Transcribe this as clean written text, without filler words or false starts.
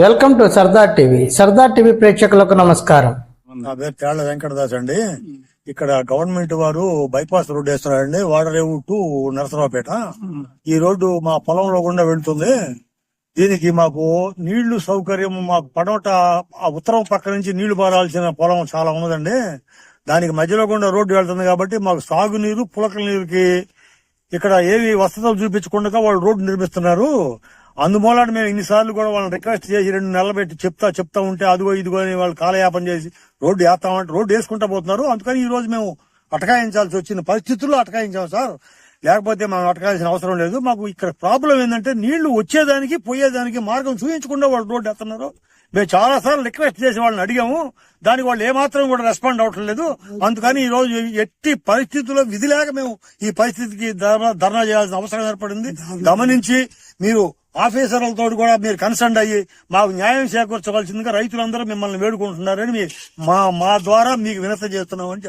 Welcome to Sardar TV. Sardar TV ప్రేక్షకులకు నమస్కారం. నా పేరు తేళ్ల వెంకటదాస్ అండి. ఇక్కడ గవర్నమెంట్ వారు బైపాస్ రోడ్డు వేస్తున్నారండి, వాడరేవు టు నరసరావుపేట. ఈ రోడ్డు మా పొలంలో గుండా వెళ్తుంది. దీనికి మాకు నీళ్లు సౌకర్యం మాకు పడవట ఉత్తరం పక్క నుంచి నీళ్లు పారాల్సిన పొలం చాలా ఉన్నదండి. దానికి మధ్యలో గుండా రోడ్డు వెళ్తుంది కాబట్టి మాకు సాగునీరు పులకల నీరుకి ఇక్కడ ఏవి వసతులు చూపించకుండా వాళ్ళు రోడ్డు నిర్మిస్తున్నారు. అందుమూలన మేము ఇన్నిసార్లు కూడా వాళ్ళని రిక్వెస్ట్ చేసి 2 నెలలు పెట్టి చెప్తా ఉంటే అదిగో ఇదిగో అని వాళ్ళు కాలయాపన చేసి రోడ్డు వేస్తామంటే రోడ్డు వేసుకుంటా పోతున్నారు. అందుకని ఈ రోజు మేము అటకాయించాల్సి వచ్చిన పరిస్థితుల్లో అటకాయించాం సార్. లేకపోతే మనం అటకాయాల్సిన అవసరం లేదు. మాకు ఇక్కడ ప్రాబ్లం ఏంటంటే నీళ్లు వచ్చేదానికి పోయేదానికి మార్గం చూపించకుండా వాళ్ళు రోడ్డు వేస్తున్నారు. మేము చాలా సార్లు రిక్వెస్ట్ చేసి వాళ్ళని అడిగాము. దానికి వాళ్ళు ఏమాత్రం కూడా రెస్పాండ్ అవట్లేదు. అందుకని ఈ రోజు ఎట్టి పరిస్థితుల్లో విధి లేక మేము ఈ పరిస్థితికి ధర్నా చేయాల్సిన అవసరం ఏర్పడింది. గమనించి మీరు ఆఫీసర్లతో కూడా మీరు కన్సర్న్ అయ్యి మాకు న్యాయం చేకూర్చవలసిందిగా రైతులందరూ మిమ్మల్ని వేడుకుంటున్నారని మా ద్వారా మీకు వినతి చేస్తున్నామని